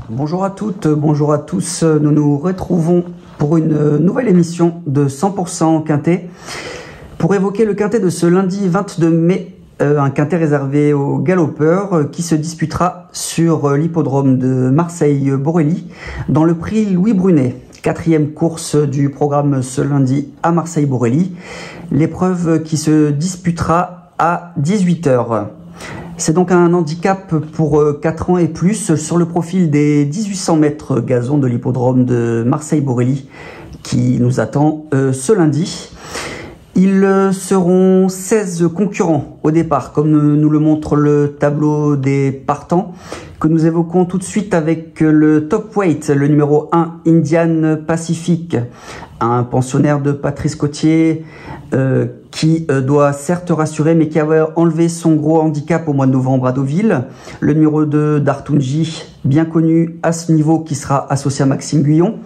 Bonjour à toutes, bonjour à tous. Nous nous retrouvons pour une nouvelle émission de 100% Quintet pour évoquer le Quintet de ce lundi 22 mai, un Quintet réservé aux galopeurs qui se disputera sur l'hippodrome de Marseille-Borély dans le prix Louis Brunet. 4e course du programme ce lundi à Marseille-Borély. L'épreuve qui se disputera à 18 h. C'est donc un handicap pour 4 ans et plus sur le profil des 1800 mètres gazon de l'hippodrome de Marseille-Borély qui nous attend ce lundi. Ils seront 16 concurrents au départ, comme nous le montre le tableau des partants, que nous évoquons tout de suite avec le top weight, le numéro 1, Indian Pacific, un pensionnaire de Patrice Cottier qui doit certes rassurer, mais qui avait enlevé son gros handicap au mois de novembre à Deauville. Le numéro 2, Dartunji, bien connu à ce niveau, qui sera associé à Maxime Guyon.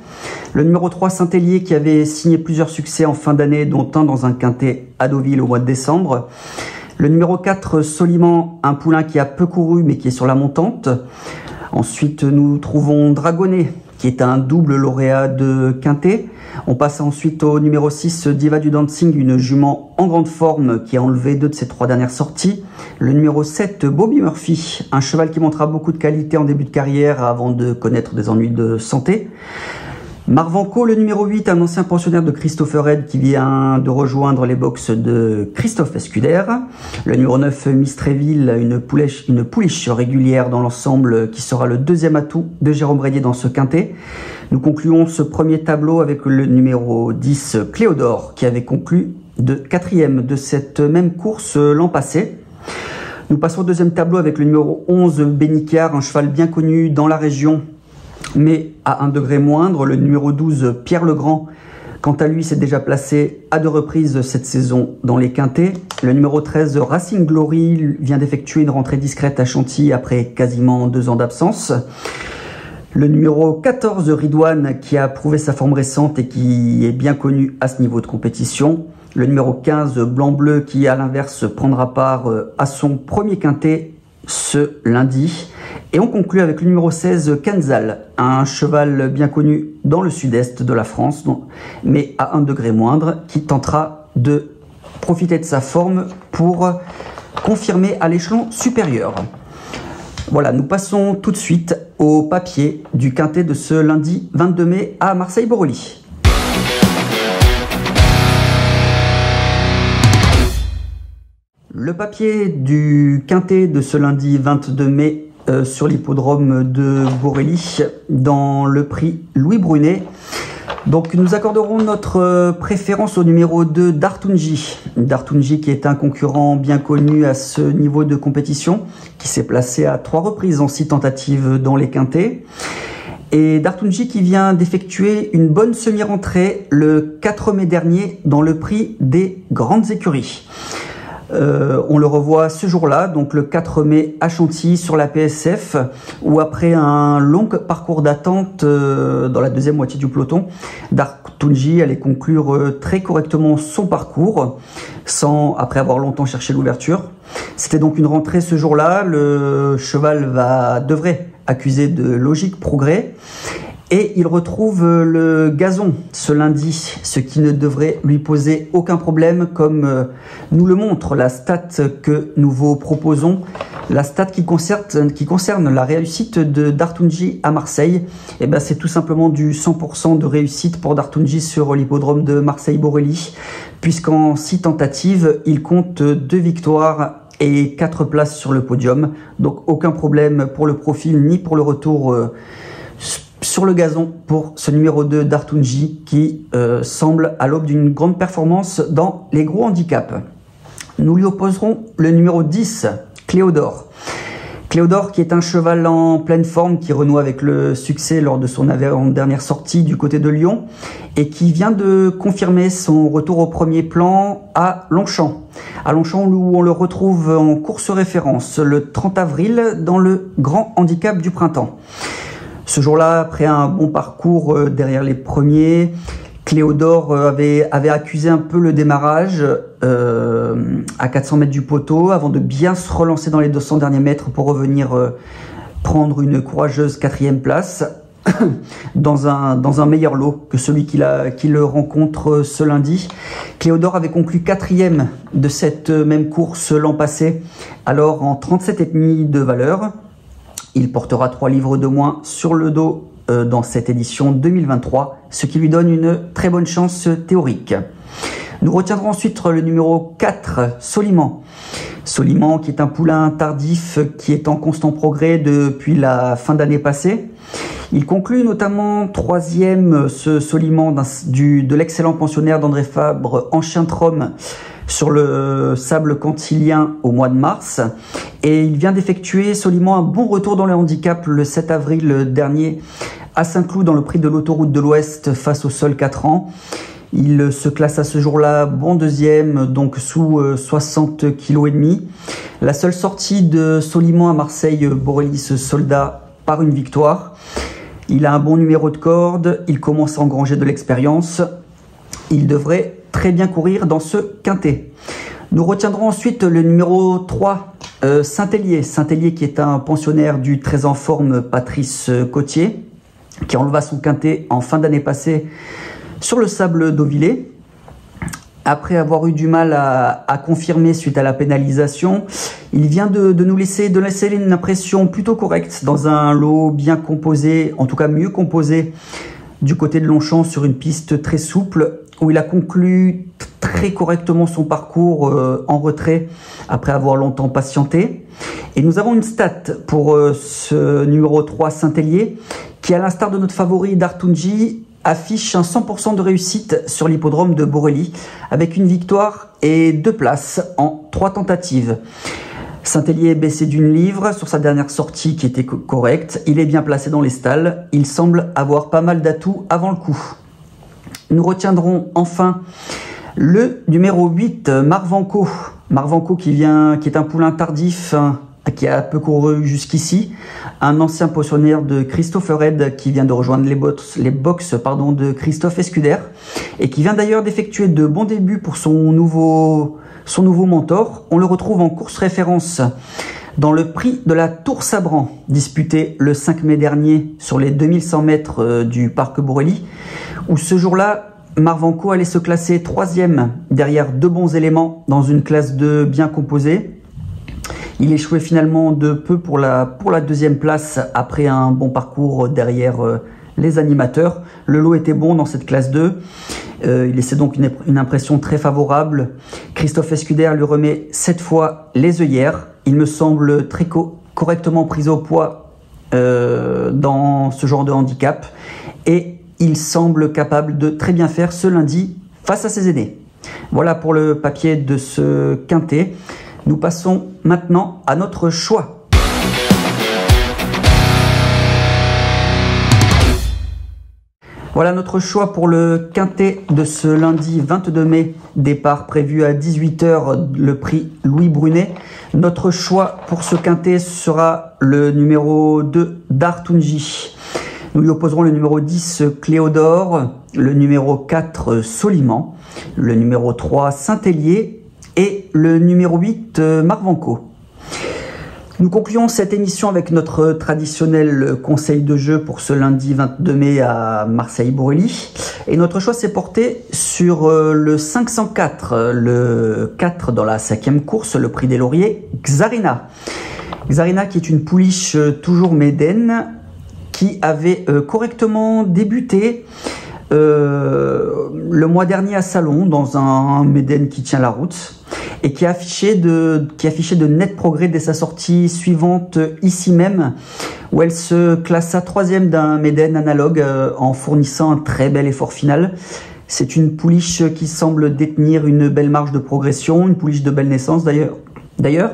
Le numéro 3, Saint-Hélier, qui avait signé plusieurs succès en fin d'année, dont un dans un quintet à Deauville au mois de décembre. Le numéro 4, Soliman, un poulain qui a peu couru, mais qui est sur la montante. Ensuite, nous trouvons Dragonnet, qui est un double lauréat de quintet. On passe ensuite au numéro 6, Diva du Dancing, une jument en grande forme qui a enlevé 2 de ses 3 dernières sorties. Le numéro 7, Bobby Murphy, un cheval qui montrera beaucoup de qualité en début de carrière avant de connaître des ennuis de santé. Marvanco, le numéro 8, un ancien pensionnaire de Christopher Red qui vient de rejoindre les box de Christophe Escuder. Le numéro 9, Miss Tréville, une pouliche régulière dans l'ensemble qui sera le deuxième atout de Jérôme Brédier dans ce quintet. Nous concluons ce premier tableau avec le numéro 10, Cléodore, qui avait conclu de 4e de cette même course l'an passé. Nous passons au deuxième tableau avec le numéro 11, Bénicard, un cheval bien connu dans la région, mais à un degré moindre. Le numéro 12, Pierre Legrand, quant à lui, s'est déjà placé à 2 reprises cette saison dans les quintets. Le numéro 13, Racing Glory, vient d'effectuer une rentrée discrète à Chantilly après quasiment 2 ans d'absence. Le numéro 14, Ridouane, qui a prouvé sa forme récente et qui est bien connu à ce niveau de compétition. Le numéro 15, Blanc-Bleu, qui à l'inverse prendra part à son premier quintet ce lundi. Et on conclut avec le numéro 16, Kenzal, un cheval bien connu dans le sud-est de la France, mais à un degré moindre, qui tentera de profiter de sa forme pour confirmer à l'échelon supérieur. Voilà, nous passons tout de suite au papier du quintet de ce lundi 22 mai à Marseille-Borély. Le papier du quintet de ce lundi 22 mai sur l'hippodrome de Borély dans le prix Louis Brunet. Donc nous accorderons notre préférence au numéro 2, Dartunji. Dartunji qui est un concurrent bien connu à ce niveau de compétition, qui s'est placé à 3 reprises en 6 tentatives dans les quintets. Et Dartunji qui vient d'effectuer une bonne semi-rentrée le 4 mai dernier dans le prix des grandes écuries. On le revoit ce jour-là, donc le 4 mai à Chantilly sur la PSF, où après un long parcours d'attente dans la deuxième moitié du peloton, Dartunji allait conclure très correctement son parcours, après avoir longtemps cherché l'ouverture. C'était donc une rentrée ce jour-là, le cheval devrait accuser de logique progrès. Et il retrouve le gazon ce lundi, ce qui ne devrait lui poser aucun problème, comme nous le montre la stat que nous vous proposons, la stat qui concerne la réussite de Dartunji à Marseille. Et ben c'est tout simplement du 100% de réussite pour Dartunji sur l'hippodrome de Marseille-Borély, puisqu'en 6 tentatives, il compte 2 victoires et 4 places sur le podium. Donc aucun problème pour le profil ni pour le retour sur le gazon pour ce numéro 2 Dartunji qui semble à l'aube d'une grande performance dans les gros handicaps. Nous lui opposerons le numéro 10, Cléodore. Cléodore qui est un cheval en pleine forme, qui renoue avec le succès lors de son dernière sortie du côté de Lyon et qui vient de confirmer son retour au premier plan à Longchamp. À Longchamp où on le retrouve en course référence le 30 avril dans le grand handicap du printemps. Ce jour-là, après un bon parcours derrière les premiers, Cléodore avait accusé un peu le démarrage à 400 mètres du poteau avant de bien se relancer dans les 200 derniers mètres pour revenir prendre une courageuse 4e place dans un meilleur lot que celui qu'il rencontre ce lundi. Cléodor avait conclu 4e de cette même course l'an passé, alors en 37,5 de valeur. Il portera 3 livres de moins sur le dos dans cette édition 2023, ce qui lui donne une très bonne chance théorique. Nous retiendrons ensuite le numéro 4, Soliman. Soliman qui est un poulain tardif qui est en constant progrès depuis la fin d'année passée. Il conclut notamment 3e, ce Soliman de l'excellent pensionnaire d'André Fabre en chien de Rome sur le sable cantilien au mois de mars. Et il vient d'effectuer Soliman un bon retour dans le handicap le 7 avril dernier à Saint-Cloud dans le prix de l'autoroute de l'Ouest face au seul 4 ans. Il se classe à ce jour-là bon 2e, donc sous 60,5 kg. La seule sortie de Soliman à Marseille, Borély se solda par une victoire. Il a un bon numéro de corde, il commence à engranger de l'expérience. Il devrait très bien courir dans ce quintet. Nous retiendrons ensuite le numéro 3, Saint-Hélier. Saint-Hélier qui est un pensionnaire du très en forme Patrice Cotier, qui enleva son quintet en fin d'année passée sur le sable d'Auvillers. Après avoir eu du mal à confirmer suite à la pénalisation, il vient de nous laisser une impression plutôt correcte dans un lot bien composé, en tout cas mieux composé, du côté de Longchamp sur une piste très souple où il a conclu très correctement son parcours en retrait après avoir longtemps patienté. Et nous avons une stat pour ce numéro 3 Saint-Hélier qui, à l'instar de notre favori Dartunji, affiche un 100% de réussite sur l'hippodrome de Borély avec une victoire et 2 places en 3 tentatives. Saint-Hélier est baissé d'une livre sur sa dernière sortie qui était correcte. Il est bien placé dans les stalles. Il semble avoir pas mal d'atouts avant le coup. Nous retiendrons enfin le numéro 8, Marvanco. Marvanco qui est un poulain tardif qui a peu couru jusqu'ici. Un ancien pensionnaire de Christophe Red qui vient de rejoindre les box de Christophe Escuder et qui vient d'ailleurs d'effectuer de bons débuts pour son nouveau mentor. On le retrouve en course référence dans le prix de la Tour Sabran, disputé le 5 mai dernier sur les 2100 mètres du parc Borély, où ce jour-là, Marvanco allait se classer 3e derrière 2 bons éléments dans une classe 2 bien composée. Il échouait finalement de peu pour la 2e place après un bon parcours derrière les animateurs. Le lot était bon dans cette classe 2. Il laissait donc une impression très favorable. Christophe Escuder lui remet cette fois les œillères. Il me semble très correctement pris au poids dans ce genre de handicap. Et il semble capable de très bien faire ce lundi face à ses aînés. Voilà pour le papier de ce quintet. Nous passons maintenant à notre choix. Voilà notre choix pour le quintet de ce lundi 22 mai. Départ prévu à 18 h, le prix Louis Brunet. Notre choix pour ce quintet sera le numéro 2, Dartunji. Nous lui opposerons le numéro 10, Cléodor, le numéro 4, Soliman, le numéro 3, Saint-Hélier et le numéro 8, Marvanco. Nous concluons cette émission avec notre traditionnel conseil de jeu pour ce lundi 22 mai à Marseille-Borély. Et notre choix s'est porté sur le 504, le 4 dans la 5e course, le prix des Lauriers, Xarina. Xarina qui est une pouliche toujours médaine, qui avait correctement débuté le mois dernier à Salon dans un médaine qui tient la route et qui affichait de nets progrès dès sa sortie suivante ici même, où elle se classa 3e d'un médaine analogue en fournissant un très bel effort final. C'est une pouliche qui semble détenir une belle marge de progression, une pouliche de belle naissance d'ailleurs.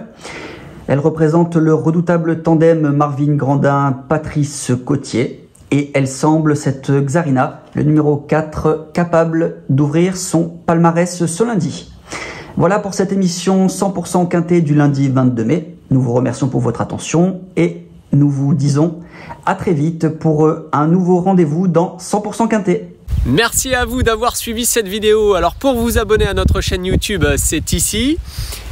Elle représente le redoutable tandem Marvin Grandin-Patrice Cotier et elle semble, cette Xarina, le numéro 4, capable d'ouvrir son palmarès ce lundi. Voilà pour cette émission 100% quintet du lundi 22 mai. Nous vous remercions pour votre attention et nous vous disons à très vite pour un nouveau rendez-vous dans 100% quintet. Merci à vous d'avoir suivi cette vidéo. Alors pour vous abonner à notre chaîne YouTube, c'est ici.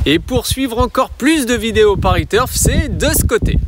Et pour suivre encore plus de vidéos Paris Turf, c'est de ce côté.